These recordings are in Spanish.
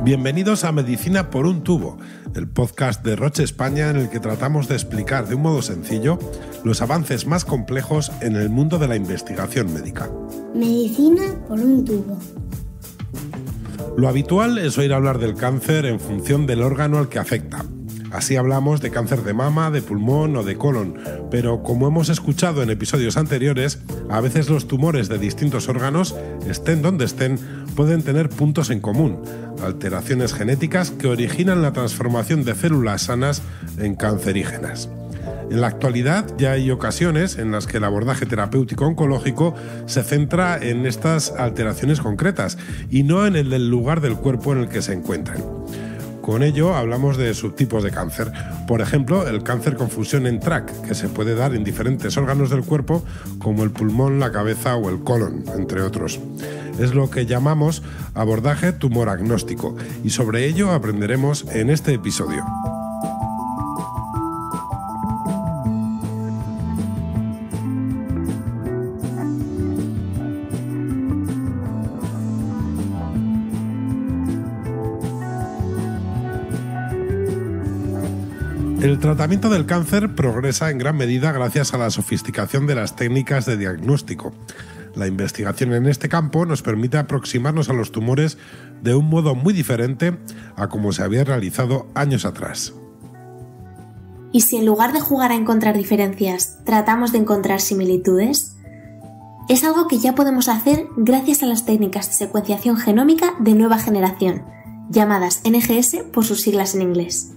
Bienvenidos a Medicina por un tubo, el podcast de Roche España en el que tratamos de explicar de un modo sencillo los avances más complejos en el mundo de la investigación médica. Medicina por un tubo. Lo habitual es oír hablar del cáncer en función del órgano al que afecta. Así hablamos de cáncer de mama, de pulmón o de colon, pero como hemos escuchado en episodios anteriores, a veces los tumores de distintos órganos, estén donde estén, pueden tener puntos en común, alteraciones genéticas que originan la transformación de células sanas en cancerígenas. En la actualidad ya hay ocasiones en las que el abordaje terapéutico oncológico se centra en estas alteraciones concretas y no en el del lugar del cuerpo en el que se encuentran. Con ello hablamos de subtipos de cáncer, por ejemplo el cáncer con fusión en TRAC, que se puede dar en diferentes órganos del cuerpo como el pulmón, la cabeza o el colon, entre otros. Es lo que llamamos abordaje tumoragnóstico y sobre ello aprenderemos en este episodio. El tratamiento del cáncer progresa en gran medida gracias a la sofisticación de las técnicas de diagnóstico. La investigación en este campo nos permite aproximarnos a los tumores de un modo muy diferente a como se había realizado años atrás. ¿Y si en lugar de jugar a encontrar diferencias, tratamos de encontrar similitudes? Es algo que ya podemos hacer gracias a las técnicas de secuenciación genómica de nueva generación, llamadas NGS por sus siglas en inglés.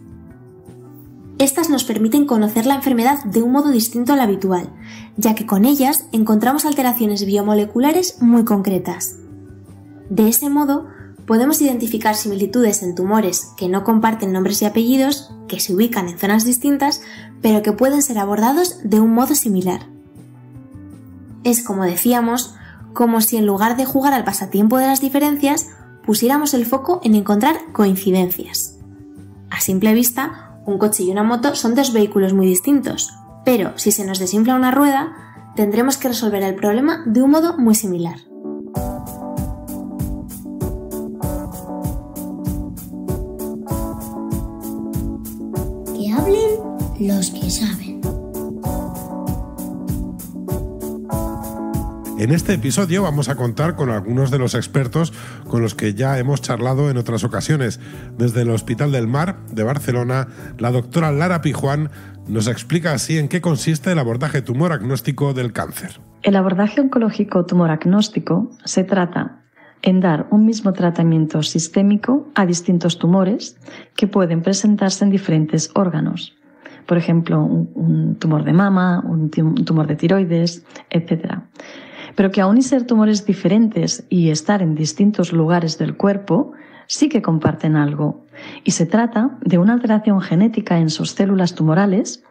Estas nos permiten conocer la enfermedad de un modo distinto al habitual, ya que con ellas encontramos alteraciones biomoleculares muy concretas. De ese modo, podemos identificar similitudes en tumores que no comparten nombres y apellidos, que se ubican en zonas distintas, pero que pueden ser abordados de un modo similar. Es, como decíamos, como si en lugar de jugar al pasatiempo de las diferencias, pusiéramos el foco en encontrar coincidencias. A simple vista, un coche y una moto son dos vehículos muy distintos, pero si se nos desinfla una rueda, tendremos que resolver el problema de un modo muy similar. Que hablen los que saben. En este episodio vamos a contar con algunos de los expertos con los que ya hemos charlado en otras ocasiones. Desde el Hospital del Mar de Barcelona, la doctora Lara Pijuán nos explica así en qué consiste el abordaje tumoragnóstico del cáncer. El abordaje oncológico tumoragnóstico se trata en dar un mismo tratamiento sistémico a distintos tumores que pueden presentarse en diferentes órganos. Por ejemplo, un tumor de mama, un tumor de tiroides, etc. Pero que aún y ser tumores diferentes y estar en distintos lugares del cuerpo, sí que comparten algo. Y se trata de una alteración genética en sus células tumorales,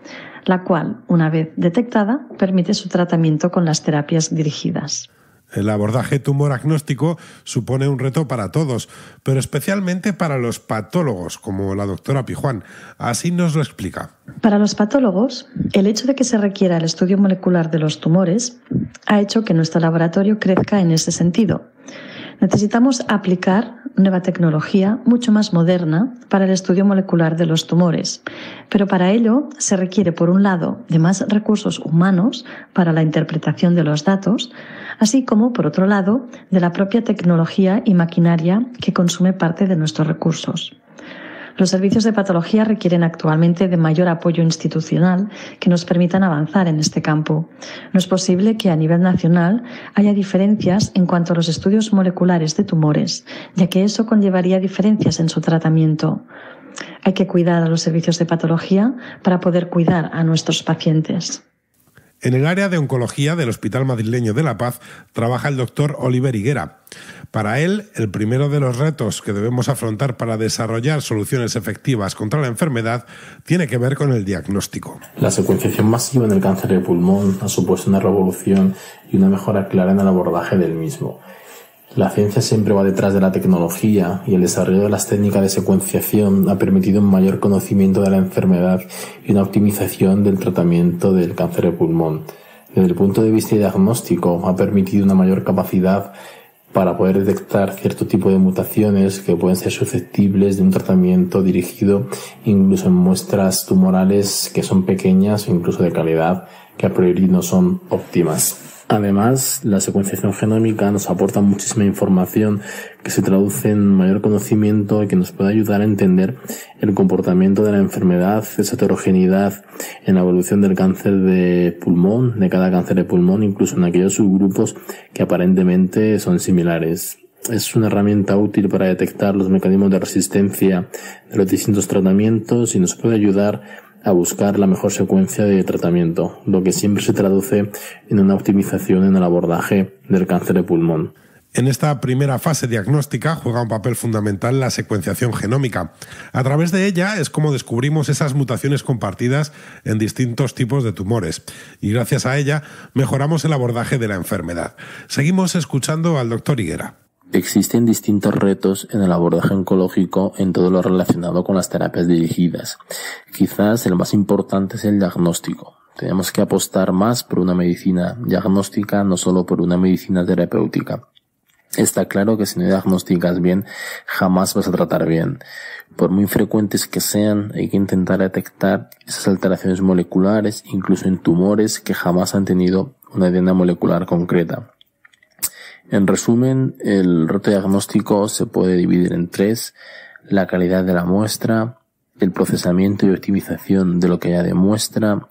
la cual, una vez detectada, permite su tratamiento con las terapias dirigidas. El abordaje tumoragnóstico supone un reto para todos, pero especialmente para los patólogos, como la doctora Pijuán. Así nos lo explica. Para los patólogos, el hecho de que se requiera el estudio molecular de los tumores ha hecho que nuestro laboratorio crezca en ese sentido. Necesitamos aplicar nueva tecnología mucho más moderna para el estudio molecular de los tumores, pero para ello se requiere, por un lado, de más recursos humanos para la interpretación de los datos, así como, por otro lado, de la propia tecnología y maquinaria que consume parte de nuestros recursos. Los servicios de patología requieren actualmente de mayor apoyo institucional que nos permitan avanzar en este campo. No es posible que a nivel nacional haya diferencias en cuanto a los estudios moleculares de tumores, ya que eso conllevaría diferencias en su tratamiento. Hay que cuidar a los servicios de patología para poder cuidar a nuestros pacientes. En el área de oncología del Hospital Madrileño de La Paz trabaja el doctor Oliver Higuera. Para él, el primero de los retos que debemos afrontar para desarrollar soluciones efectivas contra la enfermedad tiene que ver con el diagnóstico. La secuenciación masiva en el cáncer de pulmón ha supuesto una revolución y una mejora clara en el abordaje del mismo. La ciencia siempre va detrás de la tecnología y el desarrollo de las técnicas de secuenciación ha permitido un mayor conocimiento de la enfermedad y una optimización del tratamiento del cáncer de pulmón. Desde el punto de vista diagnóstico, ha permitido una mayor capacidad para poder detectar cierto tipo de mutaciones que pueden ser susceptibles de un tratamiento dirigido incluso en muestras tumorales que son pequeñas o incluso de calidad que a priori no son óptimas. Además, la secuenciación genómica nos aporta muchísima información que se traduce en mayor conocimiento y que nos puede ayudar a entender el comportamiento de la enfermedad, esa heterogeneidad en la evolución del cáncer de pulmón, de cada cáncer de pulmón, incluso en aquellos subgrupos que aparentemente son similares. Es una herramienta útil para detectar los mecanismos de resistencia de los distintos tratamientos y nos puede ayudar a buscar la mejor secuencia de tratamiento, lo que siempre se traduce en una optimización en el abordaje del cáncer de pulmón. En esta primera fase diagnóstica juega un papel fundamental la secuenciación genómica. A través de ella es como descubrimos esas mutaciones compartidas en distintos tipos de tumores y gracias a ella mejoramos el abordaje de la enfermedad. Seguimos escuchando al doctor Higuera. Existen distintos retos en el abordaje oncológico en todo lo relacionado con las terapias dirigidas. Quizás el más importante es el diagnóstico. Tenemos que apostar más por una medicina diagnóstica, no solo por una medicina terapéutica. Está claro que si no diagnosticas bien, jamás vas a tratar bien. Por muy frecuentes que sean, hay que intentar detectar esas alteraciones moleculares, incluso en tumores que jamás han tenido una DNA molecular concreta. En resumen, el reto diagnóstico se puede dividir en 3: la calidad de la muestra, el procesamiento y optimización de lo que haya de muestra.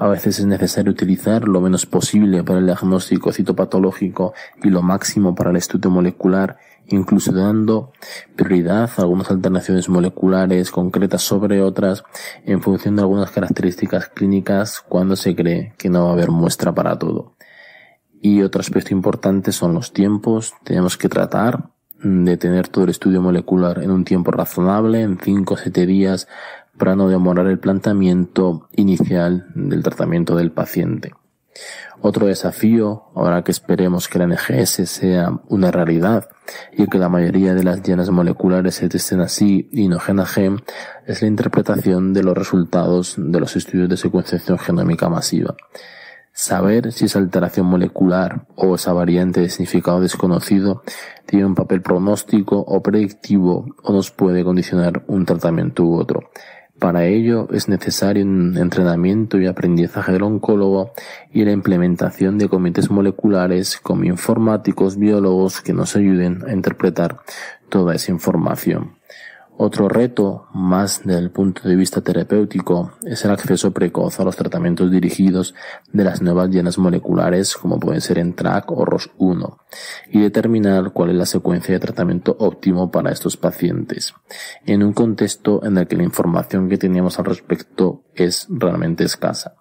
A veces es necesario utilizar lo menos posible para el diagnóstico citopatológico y lo máximo para el estudio molecular, incluso dando prioridad a algunas alternaciones moleculares concretas sobre otras en función de algunas características clínicas cuando se cree que no va a haber muestra para todo. Y otro aspecto importante son los tiempos. Tenemos que tratar de tener todo el estudio molecular en un tiempo razonable, en 5 o 7 días, para no demorar el planteamiento inicial del tratamiento del paciente. Otro desafío, ahora que esperemos que la NGS sea una realidad y que la mayoría de las dianas moleculares se testen así y no gen a gen, es la interpretación de los resultados de los estudios de secuenciación genómica masiva. Saber si esa alteración molecular o esa variante de significado desconocido tiene un papel pronóstico o predictivo o nos puede condicionar un tratamiento u otro. Para ello es necesario un entrenamiento y aprendizaje del oncólogo y la implementación de comités moleculares como informáticos, biólogos que nos ayuden a interpretar toda esa información. Otro reto, más desde el punto de vista terapéutico, es el acceso precoz a los tratamientos dirigidos de las nuevas dianas moleculares como pueden ser ENTRAC o ROS1 y determinar cuál es la secuencia de tratamiento óptimo para estos pacientes, en un contexto en el que la información que tenemos al respecto es realmente escasa.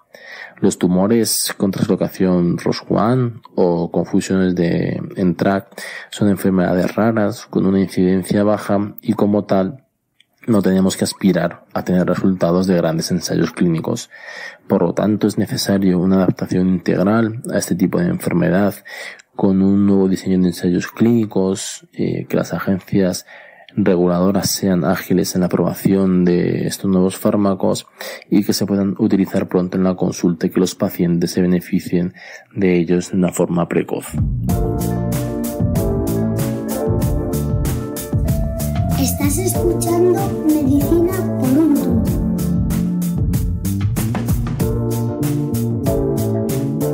Los tumores con translocación ROS1 o con fusiones de ENTRAC son enfermedades raras con una incidencia baja y como tal no tenemos que aspirar a tener resultados de grandes ensayos clínicos. Por lo tanto, es necesario una adaptación integral a este tipo de enfermedad con un nuevo diseño de ensayos clínicos, que las agencias reguladoras sean ágiles en la aprobación de estos nuevos fármacos y que se puedan utilizar pronto en la consulta y que los pacientes se beneficien de ellos de una forma precoz. Estás escuchando Medicina por un tubo.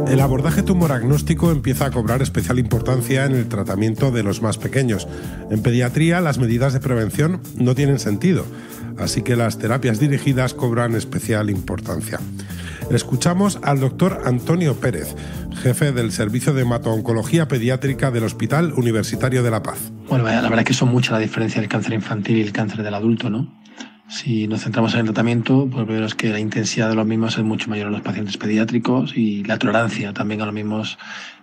El abordaje tumoragnóstico empieza a cobrar especial importancia en el tratamiento de los más pequeños. En pediatría, las medidas de prevención no tienen sentido, así que las terapias dirigidas cobran especial importancia. Escuchamos al doctor Antonio Pérez, jefe del Servicio de Hemato-Oncología Pediátrica del Hospital Universitario de La Paz. Bueno, la verdad es que son muchas la diferencia del cáncer infantil y el cáncer del adulto, ¿no? Si nos centramos en el tratamiento, pues veo que la intensidad de los mismos es mucho mayor en los pacientes pediátricos y la tolerancia también a los mismos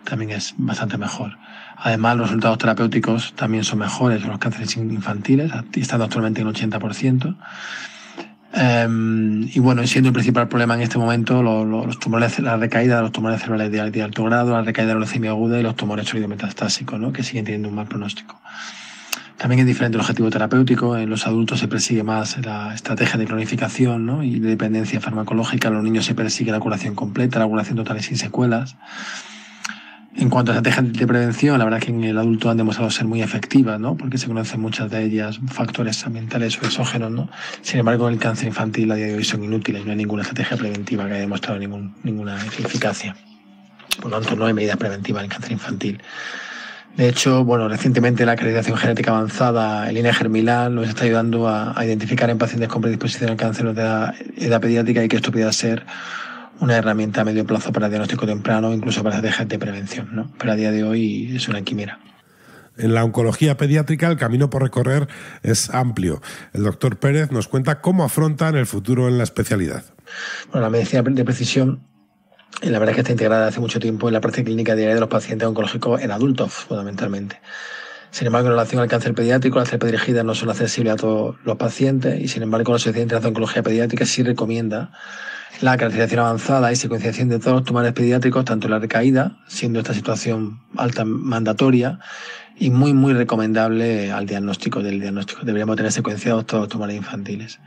también es bastante mejor. Además, los resultados terapéuticos también son mejores en los cánceres infantiles, estando actualmente en 80%. Y bueno, siendo el principal problema en este momento los tumores, la recaída de los tumores cerebrales de alto grado, la recaída de la leucemia aguda y los tumores sólido-metastásicos, ¿no? Que siguen teniendo un mal pronóstico. También es diferente el objetivo terapéutico. En los adultos se persigue más la estrategia de cronificación, ¿no? Y de dependencia farmacológica. En los niños se persigue la curación completa, la curación total y sin secuelas. En cuanto a estrategias de prevención, la verdad es que en el adulto han demostrado ser muy efectivas, ¿no? Porque se conocen muchas de ellas, factores ambientales o exógenos, ¿no? Sin embargo, en el cáncer infantil a día de hoy son inútiles, no hay ninguna estrategia preventiva que haya demostrado ninguna eficacia. Por lo tanto, no hay medidas preventivas en el cáncer infantil. De hecho, recientemente la acreditación genética avanzada, el INE Germilán, nos está ayudando a identificar en pacientes con predisposición al cáncer de edad pediátrica y que esto pueda ser una herramienta a medio plazo para diagnóstico temprano, incluso para estrategias de prevención, ¿no? Pero a día de hoy es una quimera. En la oncología pediátrica el camino por recorrer es amplio. El doctor Pérez nos cuenta cómo afrontan el futuro en la especialidad. La medicina de precisión, la verdad es que está integrada hace mucho tiempo en la práctica clínica diaria de los pacientes oncológicos en adultos, fundamentalmente. Sin embargo, en relación al cáncer pediátrico, las terapias dirigidas no son accesibles a todos los pacientes y, sin embargo, la Sociedad Internacional de Oncología Pediátrica sí recomienda la caracterización avanzada y secuenciación de todos los tumores pediátricos, tanto en la recaída, siendo esta situación alta mandatoria, y muy recomendable al diagnóstico. Deberíamos tener secuenciados todos los tumores infantiles.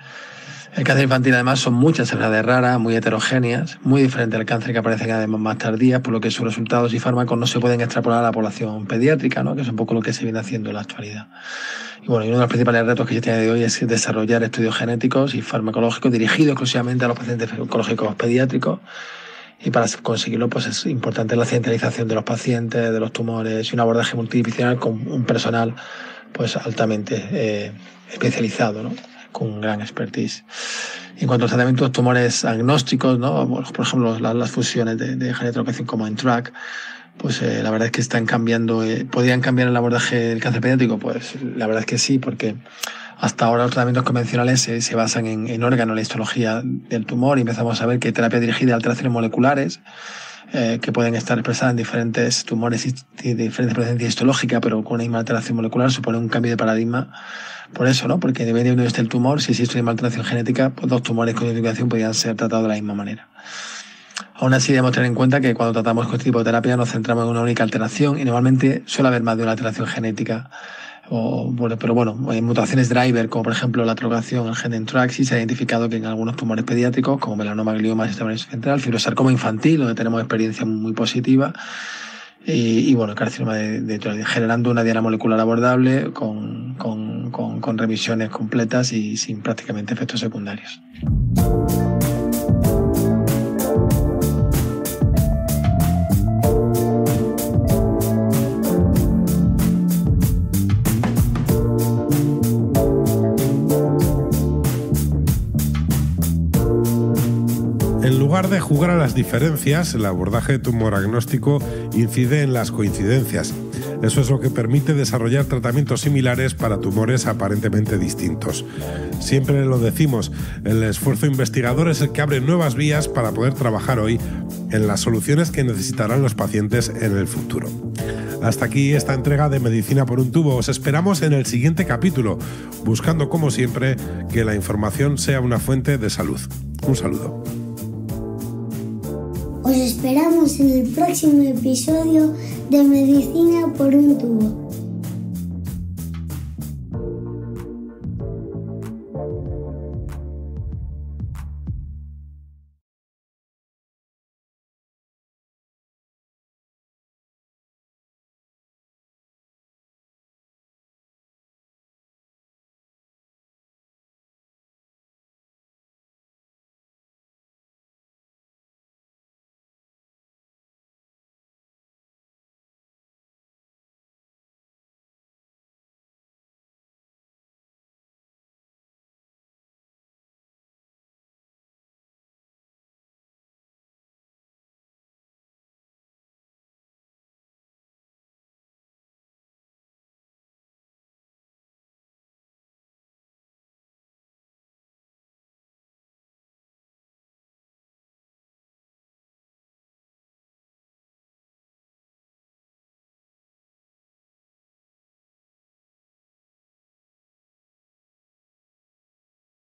El cáncer infantil, además, son muchas enfermedades raras, muy heterogéneas, muy diferentes al cáncer que aparecen además más tardías, por lo que sus resultados y fármacos no se pueden extrapolar a la población pediátrica, ¿no? Que es un poco lo que se viene haciendo en la actualidad. Y uno de los principales retos que se tiene de hoy es desarrollar estudios genéticos y farmacológicos dirigidos exclusivamente a los pacientes oncológicos pediátricos. Y para conseguirlo, pues es importante la centralización de los pacientes, de los tumores y un abordaje multidisciplinar con un personal pues altamente especializado, ¿no? Con un gran expertise. En cuanto a los tratamientos de tumores agnósticos, ¿no? Por ejemplo, las fusiones de genetolocación como en TRAC, pues la verdad es que están cambiando. ¿Podrían cambiar el abordaje del cáncer pediátrico? Pues la verdad es que sí, porque hasta ahora los tratamientos convencionales se basan en órganos, la histología del tumor, y empezamos a ver que terapia dirigida a alteraciones moleculares que pueden estar expresadas en diferentes tumores y de diferente presencia histológica, pero con una misma alteración molecular, supone un cambio de paradigma. Por eso, ¿no? Porque dependiendo de dónde esté el tumor, si existe una alteración genética, pues dos tumores con identificación podrían ser tratados de la misma manera. Aún así, debemos tener en cuenta que cuando tratamos con este tipo de terapia nos centramos en una única alteración y normalmente suele haber más de una alteración genética. Pero en mutaciones driver, como por ejemplo la trocación, el gen en TRAC, sí se ha identificado que en algunos tumores pediátricos, como melanoma, glioma, sistema nervioso central, fibrosarcoma infantil, donde tenemos experiencia muy positiva, y carcinoma generando una diana molecular abordable con remisiones completas y sin prácticamente efectos secundarios. En lugar de jugar a las diferencias, el abordaje tumoragnóstico incide en las coincidencias. Eso es lo que permite desarrollar tratamientos similares para tumores aparentemente distintos. Siempre lo decimos, el esfuerzo investigador es el que abre nuevas vías para poder trabajar hoy en las soluciones que necesitarán los pacientes en el futuro. Hasta aquí esta entrega de Medicina por un tubo. Os esperamos en el siguiente capítulo, buscando como siempre que la información sea una fuente de salud. Un saludo. Os esperamos en el próximo episodio de Medicina por un tubo.